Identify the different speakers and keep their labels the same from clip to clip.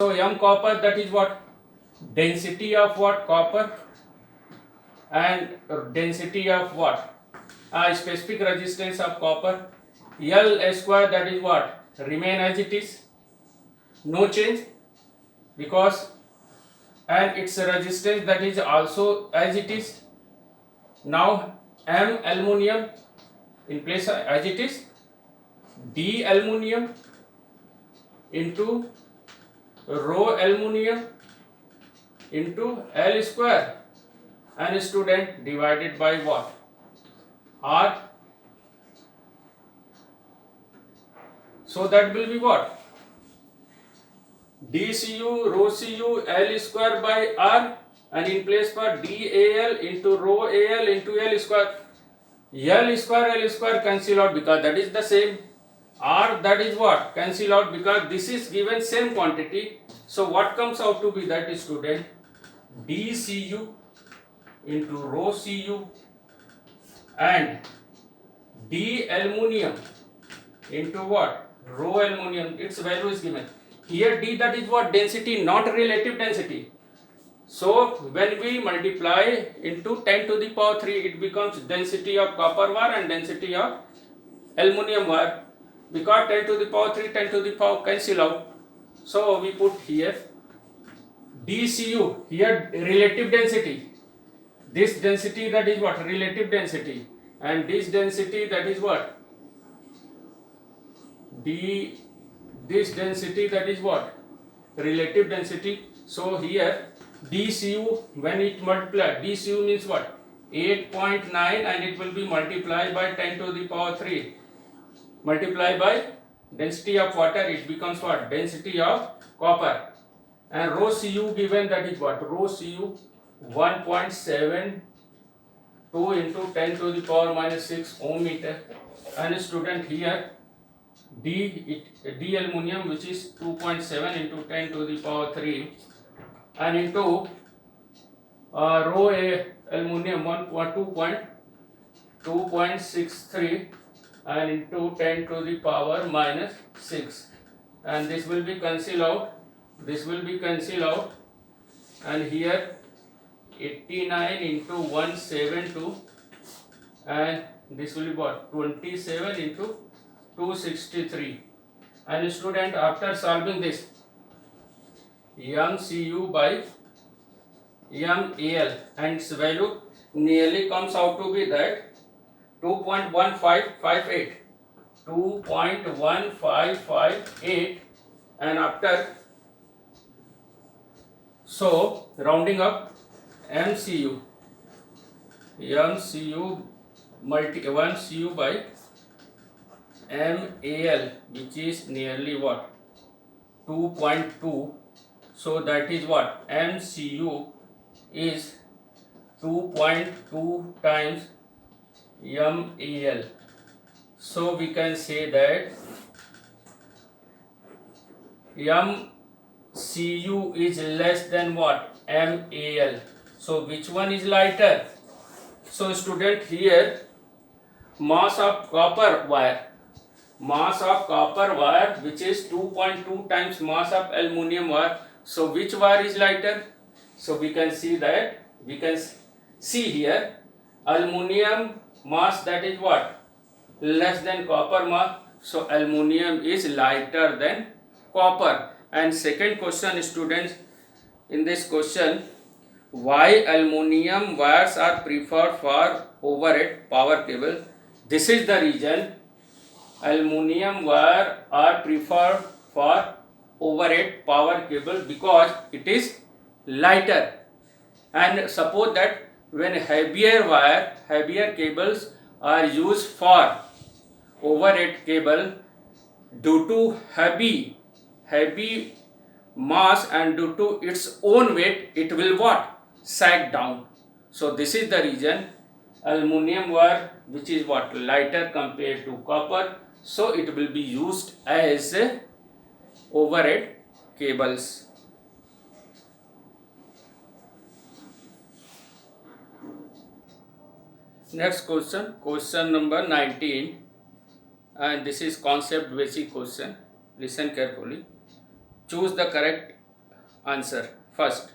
Speaker 1: So m copper, that is what? Density of what? Copper. And density of what? Specific resistance of copper. L square, that is what? Remain as it is, no change, because, and its resistance, that is also as it is. Now M aluminum in place as it is, D aluminum into rho aluminum into L square, and student divided by what? R. So that will be what? dCu rho Cu L square by R, and in place for dAl into rho Al into L square. L square cancel out because that is the same. R, that is what? Cancel out because this is given same quantity. So what comes out to be that, student? dCu into rho Cu and D aluminum into what? Rho aluminum. Its value is given. Here D, that is what? Density, not relative density. So when we multiply into 10 to the power 3, it becomes density of copper wire and density of aluminum wire. Because 10 to the power 3, 10 to the power cancel out. So we put here dCu, here relative density. This density, that is what? Relative density. And this density, that is what? This density, that is what? Relative density. So here dCu, when it multiplied, dCu means what? 8.9, and it will be multiplied by 10 to the power 3. Multiplied by density of water, it becomes what? Density of copper. And rho Cu given, that is what? Rho Cu 1.72 into 10 to the power minus 6 ohm meter. And student here D aluminum, which is 2.7 into 10 to the power 3, and into rho aluminum 2.63 and into 10 to the power minus 6, and this will be cancel out, and here 89 into 172, and this will be what? 27 into 263. And student, after solving this, mCu by mAl, and its value nearly comes out to be that 2.1558, 2.1558, and after, so rounding up, mCu by mAl, which is nearly what? 2.2. So that is what? mCu is 2.2 times mAl. So we can say that mCu is less than what? mAl. So which one is lighter? So student, here mass of copper wire, which is 2.2 times mass of aluminum wire. So which wire is lighter? So we can see that, here aluminum mass, that is what? Less than copper mass. So aluminum is lighter than copper. And second question, students, in this question, why aluminum wires are preferred for overhead power cable? This is the reason aluminum wire are preferred for overhead power cable, because it is lighter. And suppose that when heavier cables are used for overhead cable, due to heavy mass and due to its own weight, it will what? Sag down. So this is the reason aluminum wire, which is what? Lighter compared to copper, so it will be used as overhead cables. Next question, question number 19, and this is concept basic question. Listen carefully. Choose the correct Answer. First,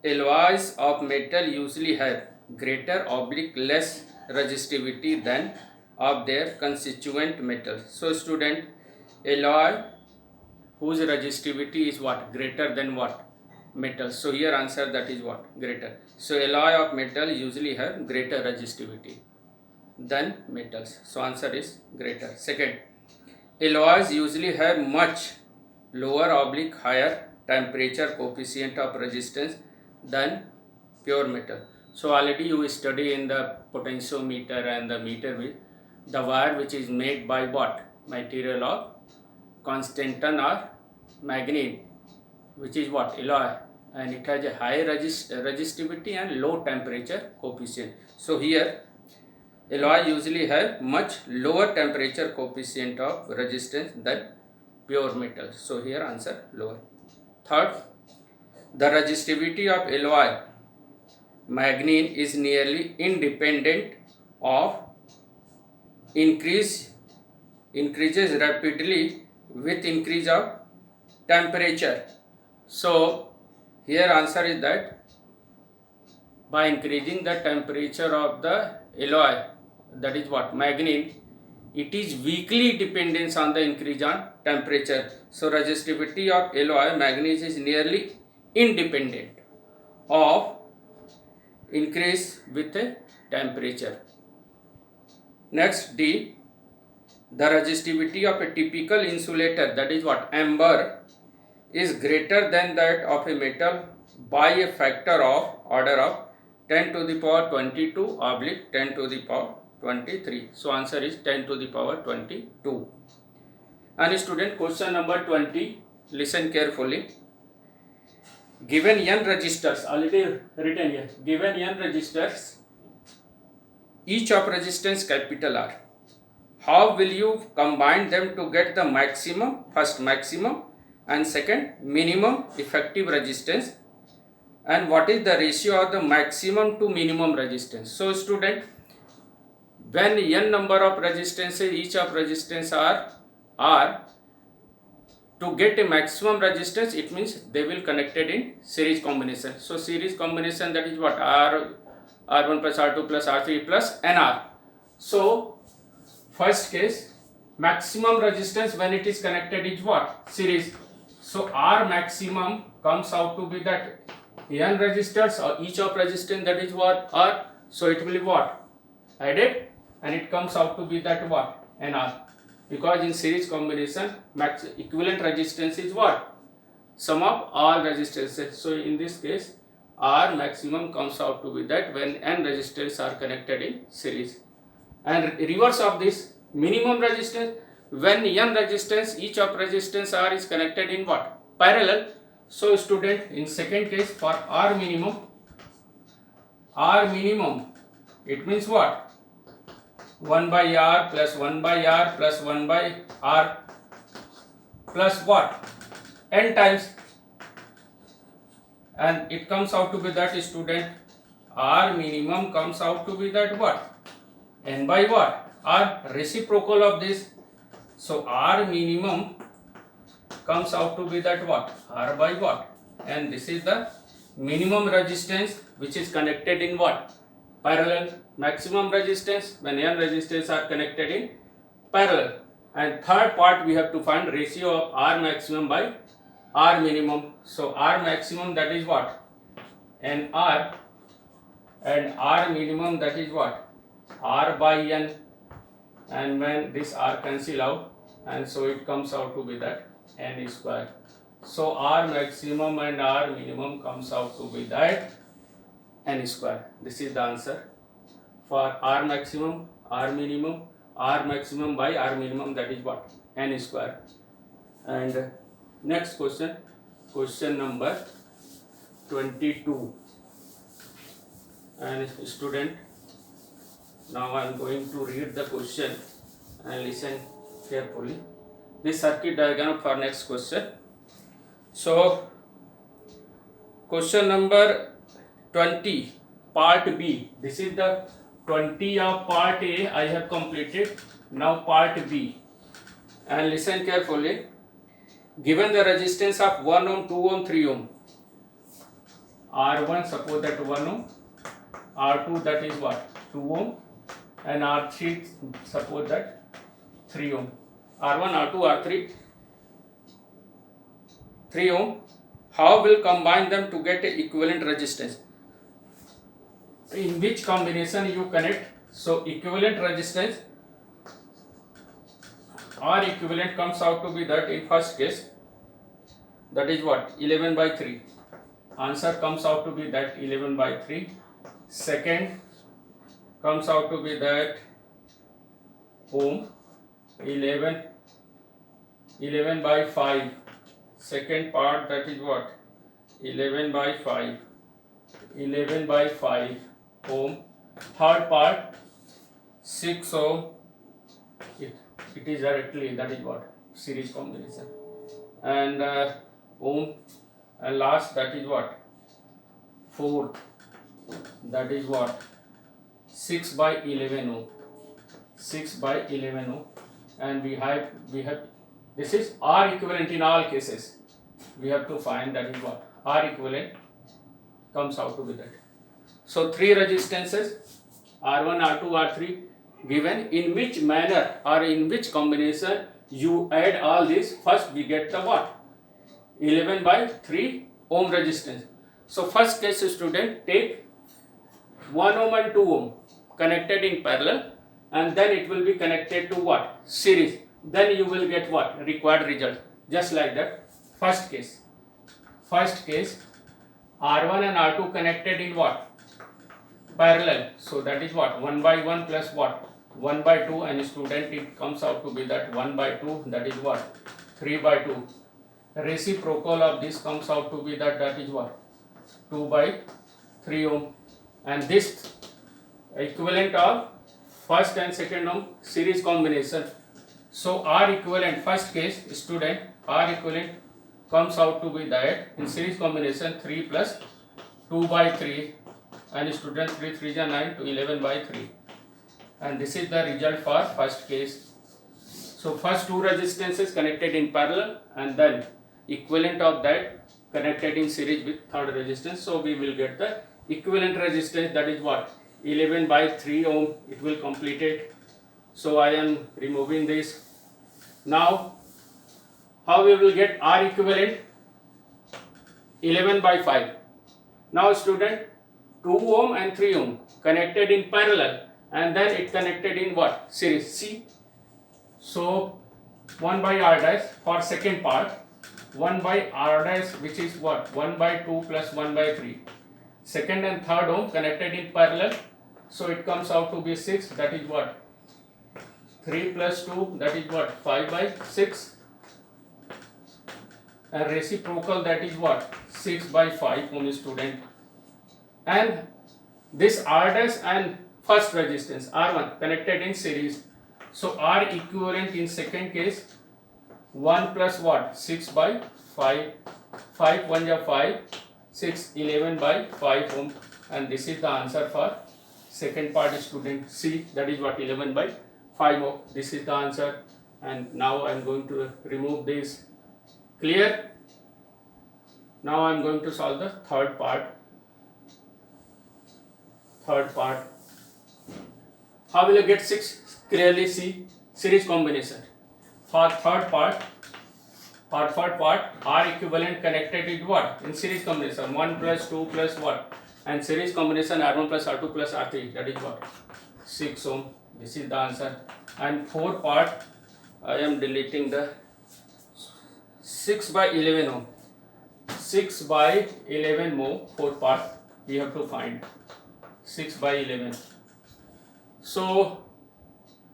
Speaker 1: alloys of metal usually have greater oblique less resistivity than of their constituent metal. So student, alloy whose resistivity is what? Greater than what? Metal. So here answer that is what? Greater. So alloy of metal usually have greater resistivity than metals. So answer is greater. Second, alloys usually have much lower oblique higher temperature coefficient of resistance than pure metal. So already you study in the potentiometer and the meter with the wire which is made by what? Material of constantan or manganese, which is what? Alloy, and it has a high resistivity and low temperature coefficient. So here alloy usually have much lower temperature coefficient of resistance than pure metal. So here answer lower. Third, the resistivity of alloy manganese is nearly independent of increases rapidly with increase of temperature. So here answer is that by increasing the temperature of the alloy, that is what? Manganese, it is weakly dependent on the increase on temperature. So resistivity of alloy manganese is nearly independent of increase with temperature. Next, D, the resistivity of a typical insulator, that is what? Amber, is greater than that of a metal by a factor of order of 10 to the power 22 oblique 10 to the power 23. So answer is 10 to the power 22. And student, question number 20, listen carefully. Given n resistors, already written here, given n resistors, each of resistance capital R, how will you combine them to get the maximum? First maximum and second minimum effective resistance, and what is the ratio of the maximum to minimum resistance? So student, when n number of resistances, each of resistance are R, to get a maximum resistance, it means they will connected in series combination. So series combination, that is what? R1 plus R2 plus R3 plus NR. So first case, maximum resistance when it is connected is what? Series. So R maximum comes out to be that n resistors, or each of resistance, that is what? R. So it will be what? Added, and it comes out to be that what? NR. Because in series combination, max equivalent resistance is what? Sum of all resistances. So in this case, R maximum comes out to be that when n resistors are connected in series. And reverse of this, minimum resistance, when n resistance, each of resistance R is connected in what? Parallel. So student, in second case, for R minimum, it means what? 1 by R plus 1 by R plus 1 by R plus what? N times, and it comes out to be that student, R minimum comes out to be that what? N by what? R, reciprocal of this. So R minimum comes out to be that what? R by what? And this is the minimum resistance which is connected in what? Parallel. Maximum resistance when n resistors are connected in parallel. And third part, we have to find ratio of R maximum by R minimum. So R maximum, that is what? NR, and R minimum, that is what? R by N, and when this R cancel out, and so it comes out to be that N square. So R maximum and R minimum comes out to be that N square. This is the answer for R maximum, R minimum, R maximum by R minimum, that is what? N square. And next question, question number 22. And student, now I am going to read the question and listen carefully. This circuit diagram for next question. So question number 20, part B. This is the 20 of part A I have completed. Now part B, and listen carefully. Given the resistance of 1 ohm, 2 ohm, 3 ohm, R1 suppose that 1 ohm, R2 that is what, 2 ohm, and R3 suppose that 3 ohm. R1, R2, R3, 3 ohm. How will combine them to get a equivalent resistance? In which combination you connect? So equivalent resistance, R equivalent comes out to be that in first case, that is what, 11 by 3. Answer comes out to be that 11 by 3. Second comes out to be that ohm, 11 by 5. Second part, that is what, 11 by 5. 11 by 5 ohm. Third part, 6 ohm. It is directly, that is what, series combination. And ohm. And last, that is what, 4. That is what, 6 by 11 ohm. 6 by 11 ohm. And we have this is R equivalent in all cases. We have to find, that is what, R equivalent comes out to be that. So 3 resistances, R1, R2, R3 given. In which manner or in which combination you add all this? First we get the what, 11 by 3 ohm resistance. So first case, student, take 1 ohm and 2 ohm connected in parallel, and then it will be connected to what, series. Then you will get what, required result. Just like that. First case R1 and R2 connected in what, parallel. So that is what, 1 by 1 plus what, 1 by 2, and student, it comes out to be that 1 by 2, that is what, 3 by 2. Reciprocal of this comes out to be that is what, 2 by 3 ohm. And this equivalent of first and second ohm series combination. So R equivalent, first case, student, R equivalent comes out to be that in series combination 3 plus 2 by 3, and student, 3 3 is 9 to 11 by 3. And this is the result for first case. So first 2 resistances connected in parallel, and then equivalent of that connected in series with third resistance. So we will get the equivalent resistance, that is what, 11 by 3 ohm. It will complete it. So I am removing this. Now how we will get R equivalent? 11 by 5. Now student, 2 ohm and 3 ohm connected in parallel, and then it connected in what, series, see. So 1 by R dash for second part, 1 by R dash, which is what, 1 by 2 plus 1 by 3. Second and third ohm connected in parallel, so it comes out to be 6, that is what, 3 plus 2, that is what, 5 by 6. And reciprocal, that is what, 6 by 5 ohm, student. And this R dash and first resistance R1 connected in series. So R equivalent in second case, 1 plus what, 6 by 5. 5 1 is 5, 6, 11 by 5 ohm. And this is the answer for second part, student. C, that is what, 11 by 5 ohm. This is the answer. And now I am going to remove this. Clear? Now I am going to solve the third part. How will you get 6? Clearly see, series combination. For third part, R equivalent connected with what? In series combination, 1 plus 2 plus what? And series combination R1 plus R2 plus R3, that is what? 6 ohm. This is the answer. And fourth part, I am deleting the 6 by 11 ohm. 6 by 11 ohm, fourth part, we have to find. 6 by 11. So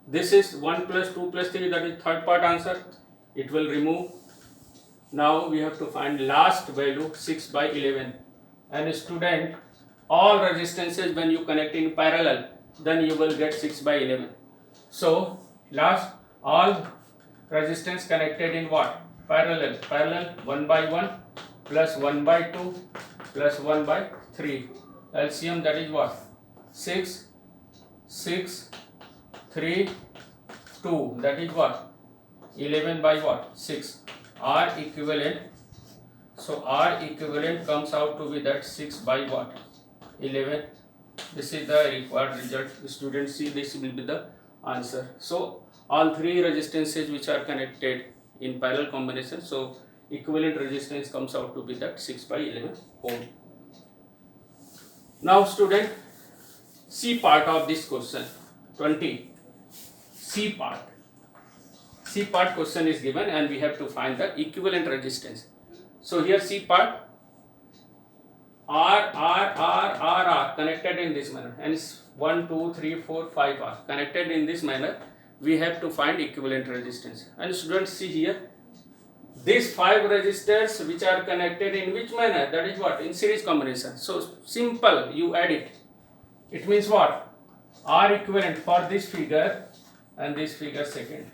Speaker 1: this is 1 plus 2 plus 3, that is third part answer. It will remove. Now we have to find last value, 6 by 11. And student, all resistances when you connect in parallel, then you will get 6 by 11. So last, all resistance connected in what? Parallel 1 by 1 plus 1 by 2 plus 1 by 3. LCM, that is what? 6, 6, 3, 2, that is what? 11 by what? 6. R equivalent. So R equivalent comes out to be that 6 by what? 11. This is the required result. Students see, this will be the answer. So all three resistances which are connected in parallel combination, so equivalent resistance comes out to be that 6 by 11 ohm. Now student, C part of this question 20. C part question is given and we have to find the equivalent resistance. So here C part, R connected in this manner, and it's 1, 2, 3, 4, 5 are connected in this manner. We have to find equivalent resistance. And students see here, these 5 resistors which are connected in which manner? That is what? In series combination. So simple, you add it. It means what? R equivalent for this figure and this figure second.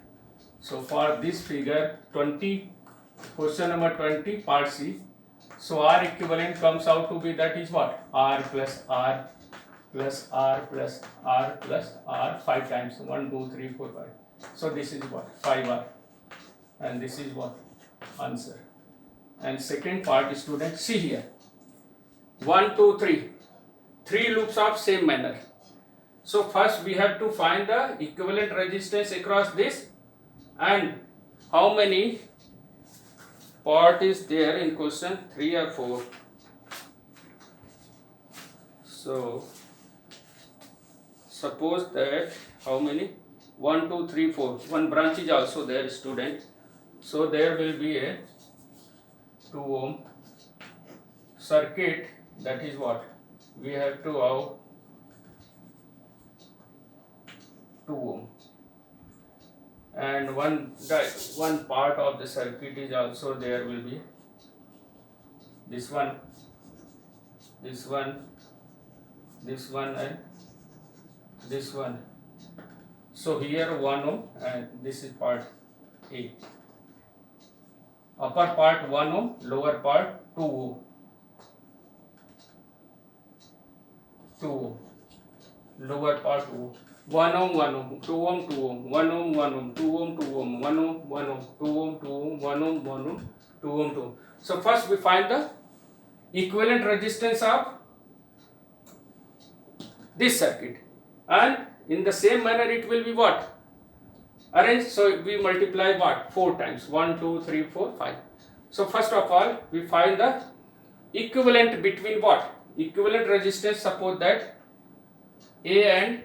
Speaker 1: So for this figure 20, question number 20 part C. So R equivalent comes out to be, that is what? R plus R plus R plus R plus R 5 times. 1, 2, 3, 4, 5. So this is what? 5R. And this is what? Answer. And second part, students see here. 1, 2, 3. 3 loops of same manner. So first we have to find the equivalent resistance across this, and how many part is there in question, 3 or 4. So suppose that how many? 1, 2, 3, 4. One branch is also there, student. So there will be a 2 ohm circuit. That is what we have to have 2 ohm. And one part of the circuit is also there will be this one, this one, this one, and this one. So here 1 ohm, and this is part A. Upper part 1 ohm, lower part 2 ohm. 2 ohm. Lower part 2 ohm. 1 ohm, 1 ohm, 2 ohm, 2 ohm, 1 ohm, 1 ohm, 2 ohm, 2 ohm, 1 ohm, 1 ohm, 2 ohm, 2 ohm, 1 ohm, 1 ohm, 2 ohm, 2 ohm. So first we find the equivalent resistance of this circuit, and in the same manner it will be what? Arranged. So we multiply what? 4 times. 1, 2, 3, 4, 5. So first of all we find the equivalent between what? Equivalent resistance. Suppose that A and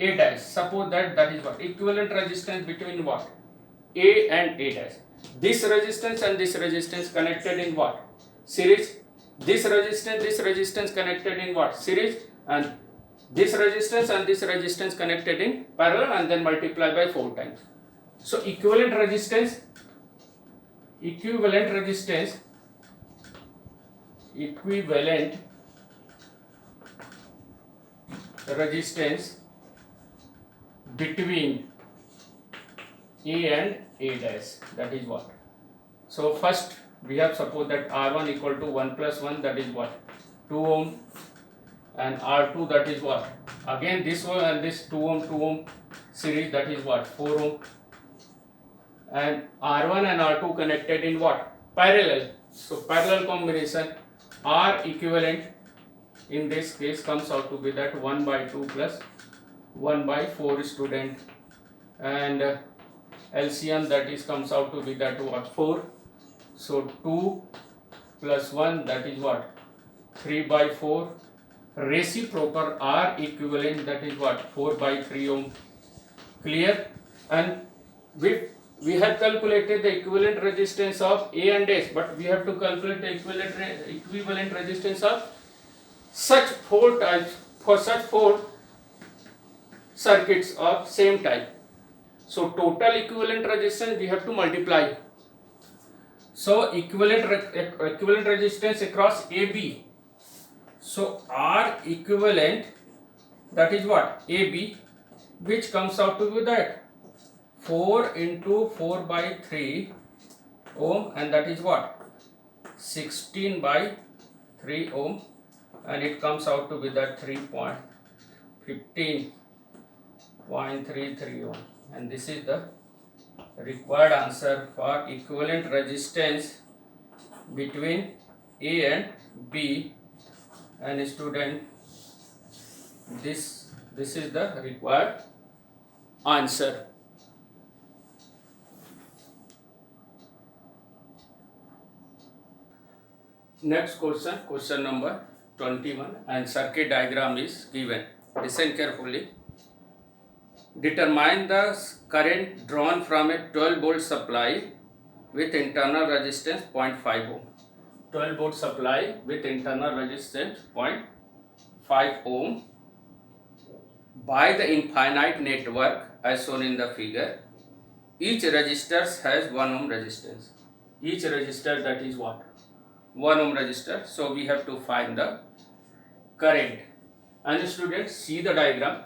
Speaker 1: A dash. Suppose that is what? Equivalent resistance between what? A and A dash. This resistance and this resistance connected in what? Series. This resistance connected in what? Series. And this resistance and this resistance connected in parallel, and then multiply by 4 times. So equivalent resistance between A and A dash, that is what? So first we have suppose that R1 equal to 1 plus 1, that is what? 2 ohm, and R2 that is what? Again this one and this 2 ohm series, that is what? 4 ohm, and R1 and R2 connected in what? Parallel. So parallel combination, R equivalent in this case comes out to be that 1 by 2 plus 1 by 4 student, and LCM that is comes out to be that what? 4. So 2 plus 1, that is what? 3 by 4. Reciprocal R equivalent, that is what? 4 by 3 ohm. Clear? And we have calculated the equivalent resistance of A and S, but we have to calculate the equivalent resistance of such 4 types, for such 4 circuits of same type. So total equivalent resistance we have to multiply. So equivalent resistance across AB. So R equivalent, that is what? AB, which comes out to be that 4 into 4 by 3 ohm, and that is what? 16 by 3 ohm, and it comes out to be that 3.15.33 ohm, and this is the required answer for equivalent resistance between A and B, and student, this is the required answer. Next question, question number 21, and circuit diagram is given. Listen carefully. Determine the current drawn from a 12 volt supply with internal resistance 0.5 ohm. 12 volt supply with internal resistance 0.5 ohm by the infinite network as shown in the figure. Each resistor has 1 ohm resistance. Each resistor, that is what? 1 ohm resistor. So we have to find the current. And students, see the diagram.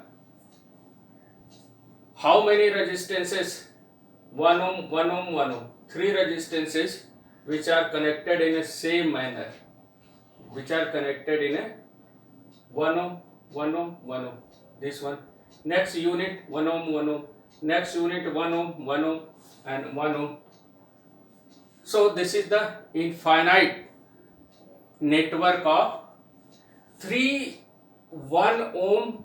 Speaker 1: How many resistances? 1 ohm, 1 ohm, 1 ohm. 3 resistances which are connected in a same manner. Which are connected in a 1 ohm, 1 ohm, 1 ohm. This one. Next unit 1 ohm, 1 ohm. Next unit 1 ohm, 1 ohm, and 1 ohm. So this is the infinite network of 3 1 ohm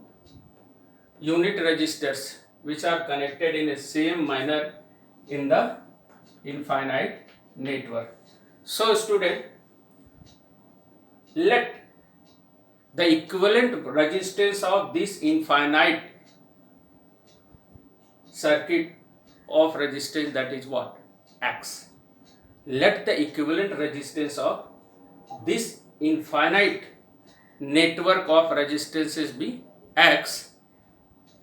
Speaker 1: unit resistors which are connected in a same manner in the infinite network. So student, let the equivalent resistance of this infinite circuit of resistance, that is what? X. Let the equivalent resistance of this infinite network of resistances be X,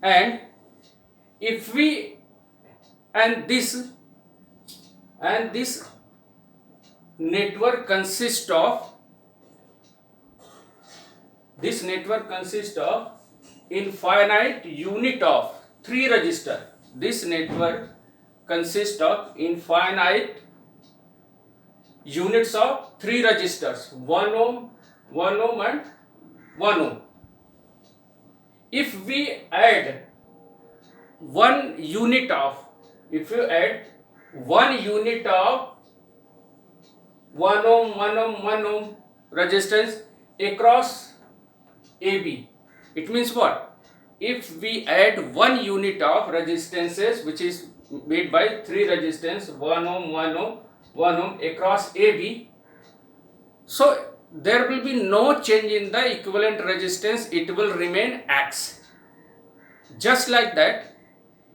Speaker 1: and if we and this network consists of infinite unit of 3 resistor. This network consists of infinite units of 3 resistors, 1 ohm, 1 ohm, and 1 ohm. If we add 1 unit of 1 ohm, 1 ohm, 1 ohm resistance across AB, it means what? If we add 1 unit of resistances which is made by 3 resistance, 1 ohm, 1 ohm, 1 ohm across AB, so there will be no change in the equivalent resistance, it will remain X. Just like that,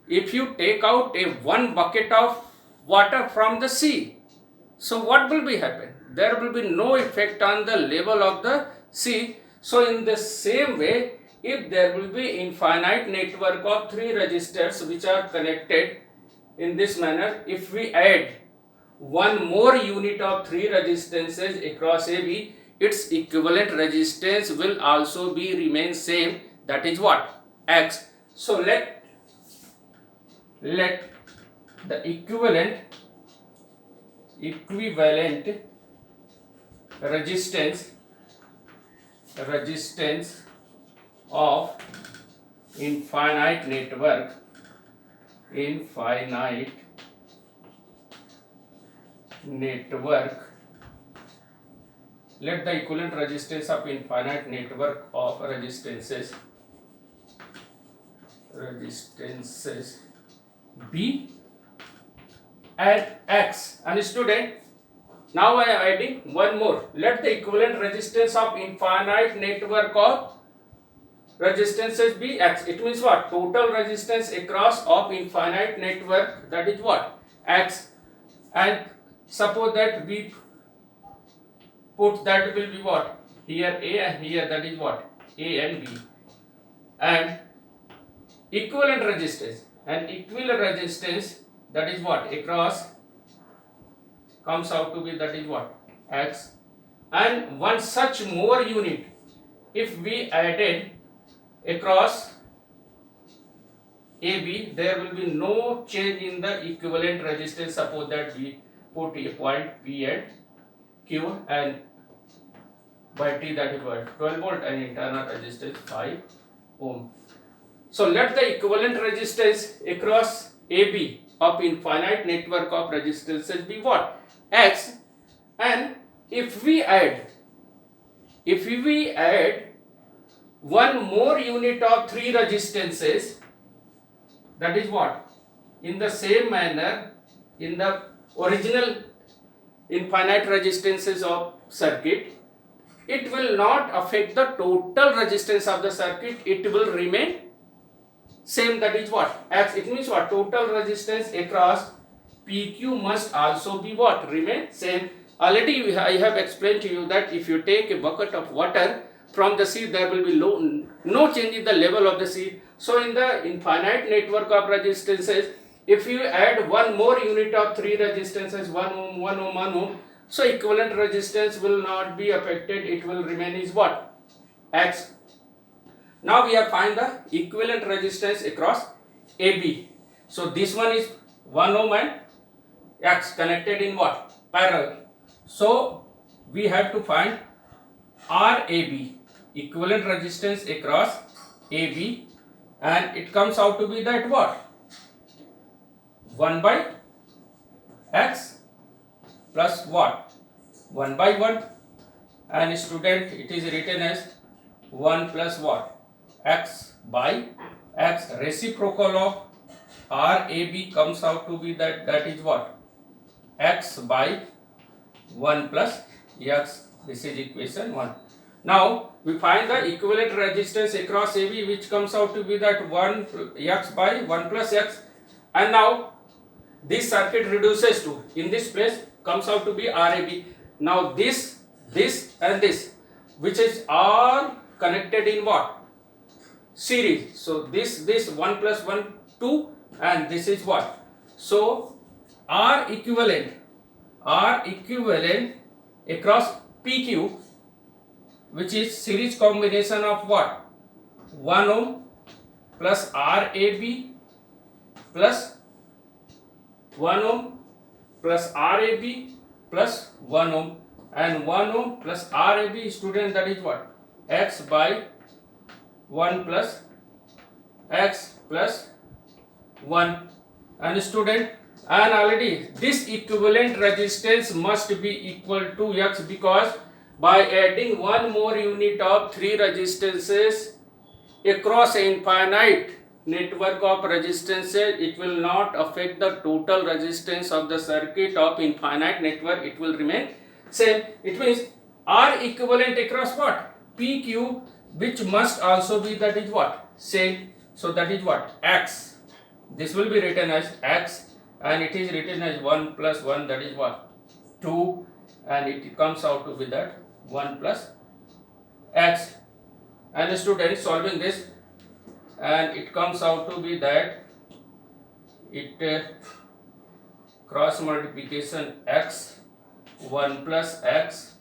Speaker 1: if you take out a 1 bucket of water from the sea, so what will be happen? There will be no effect on the level of the sea. So in the same way, if there will be infinite network of 3 resistors which are connected in this manner, if we add 1 more unit of 3 resistances across AB, its equivalent resistance will also be remain same, that is what? X. So let the equivalent resistance of infinite network let the equivalent resistance of infinite network of resistances be at X. And student, now I am adding one more. Let the equivalent resistance of infinite network of resistances be X. It means what? Total resistance across of infinite network, that is what? X. And suppose that we put that will be what? Here A and here, that is what? A and B. And equivalent resistance, that is what? Across comes out to be, that is what? X. And one such more unit, if we added across AB, there will be no change in the equivalent resistance. Suppose that we put a point P and Q, and by T, that is what? 12 volt, and internal resistance 5 ohm. So let the equivalent resistance across AB of infinite network of resistances be what? X. And if we add one more unit of 3 resistances, that is what? In the same manner, in the original infinite resistances of circuit, it will not affect the total resistance of the circuit, it will remain same, that is what? X. It means what? Total resistance across PQ must also be what? Remain same. Already I have explained to you that if you take a bucket of water from the seed, there will be no change in the level of the seed. So in the infinite network of resistances, if you add one more unit of 3 resistances, 1 ohm, 1 ohm, 1 ohm, so equivalent resistance will not be affected, it will remain is what? X. Now we have find the equivalent resistance across AB. So this one is 1 ohm and X connected in what? Parallel. So we have to find RAB, equivalent resistance across AB, and it comes out to be that what? 1 by X plus what? 1 by 1, and student, it is written as 1 plus what? X by X. Reciprocal of RAB comes out to be that is what? X by 1 plus X. This is equation 1. Now we find the equivalent resistance across AB, which comes out to be that 1 X by 1 plus X, and now this circuit reduces to, in this place comes out to be RAB. Now this and this, which is all connected in what? Series. So this 1 plus 1 2, and this is what? So R equivalent across PQ, which is series combination of what? 1 ohm plus RAB plus 1 ohm plus RAB plus 1 ohm, and 1 ohm plus RAB, student, that is what? X by 1 plus X plus 1, and student, and already this equivalent resistance must be equal to X, because by adding one more unit of 3 resistances across an infinite network of resistances, it will not affect the total resistance of the circuit of infinite network, it will remain same. It means R equivalent across what? PQ, which must also be, that is what? Same. So that is what? X. This will be written as X, and it is written as 1 plus 1, that is what? 2, and it comes out to be that 1 plus X. And student, solving this, and it comes out to be that it cross multiplication X, 1 plus X,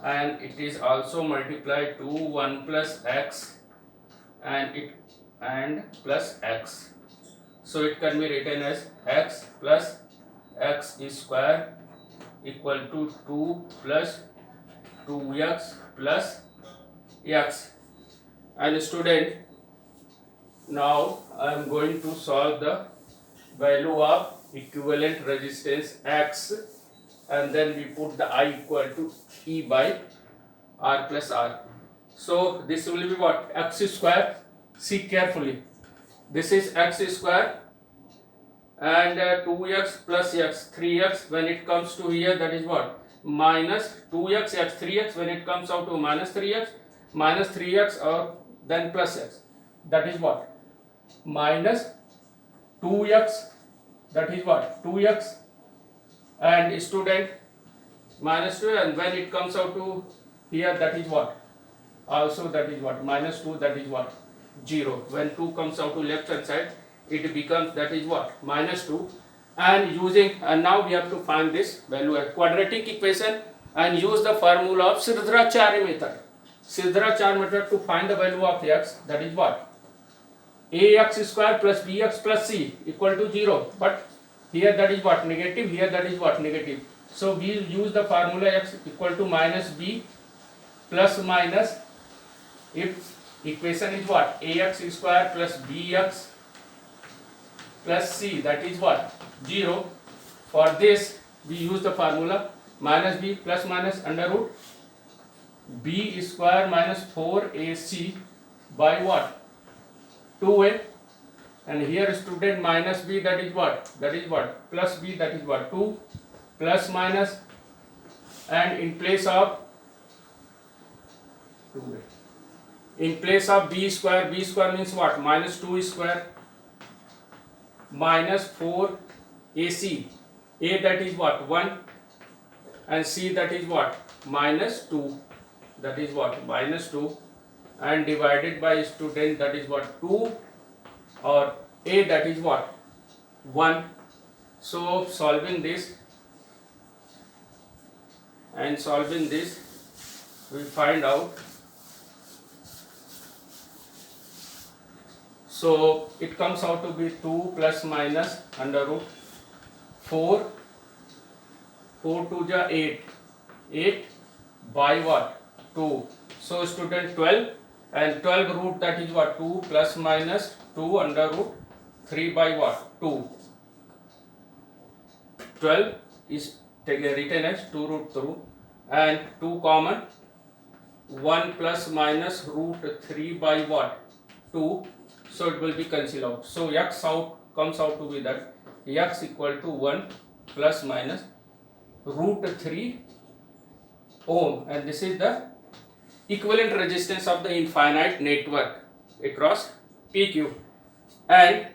Speaker 1: and it is also multiplied to 1 plus X and plus X. So it can be written as X plus X square equal to 2 plus 2X plus X. And student, now I am going to solve the value of equivalent resistance X, and then we put the I equal to E by R plus R. So this will be what? X square. See carefully. This is X square, and 2X plus X, 3X. When it comes to here, that is what? Minus 2X, X, 3X. When it comes out to minus 3X, or then plus X. That is what? Minus 2X. That is what? 2X. And student, minus 2, and when it comes out to here, that is what? Also that is what? Minus 2, that is what? 0. When 2 comes out to left hand side, it becomes, that is what? Minus 2. And using, and now we have to find this value as quadratic equation and use the formula of Sridharacharya method. Sridharacharya method to find the value of X, that is what? Ax square plus bx plus c equal to 0. But here that is what? Negative. Here that is what? Negative. So we will use the formula x equal to minus b plus minus, if equation is what? Ax square plus bx plus c, that is what? 0. For this we use the formula minus b plus minus under root b square minus 4ac by what? 2a. And here student minus b, that is what? That is what? Plus b, that is what? 2 plus minus, and in place of 2a. In place of b square means what? Minus 2 square minus 4 ac. A, that is what? 1, and c, that is what? Minus 2. That is what? Minus 2, and divided by student, that is what? 2, or a, that is what? 1. So solving this and solving this, we find out. So it comes out to be 2 plus minus under root 4, 4 2 ja 8, 8 by what? 2. So student 12, and 12 root, that is what? 2 plus minus 2 under root 3 by what? 2. 12 is written as 2 root through, and 2 common, 1 plus minus root 3 by what? 2. So it will be cancelled out. So x out comes out to be that x equal to 1 plus minus root 3 ohm, and this is the equivalent resistance of the infinite network across PQ. And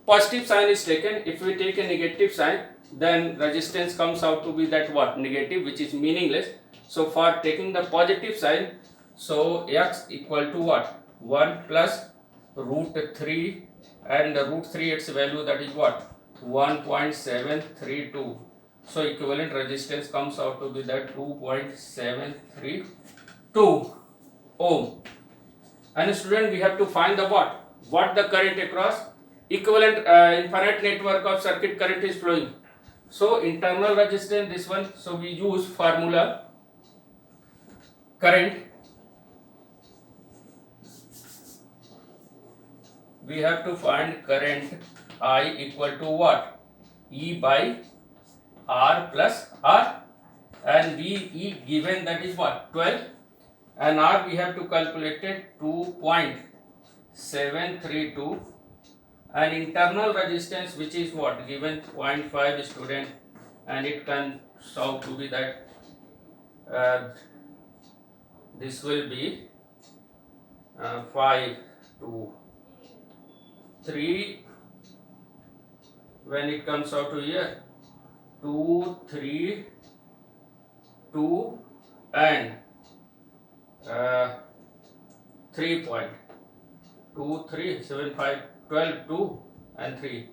Speaker 1: positive sign is taken. If we take a negative sign, then resistance comes out to be that what? Negative, which is meaningless. So for taking the positive sign, so x equal to what? 1 plus root 3, and the root 3, its value, that is what? 1.732. So equivalent resistance comes out to be that 2.732 ohm. And student, we have to find the what the current across equivalent infinite network of circuit current is flowing. So internal resistance, this one, so we use formula current. We have to find current I equal to what? E by R plus R, and E given, that is what? 12, and R we have to calculate it 2.732, and internal resistance, which is what? Given 0.5 student, and it can out to be that this will be 5 to 3, when it comes out to here 2 3 2 and 3.2 3 7 5 12 2 and 3.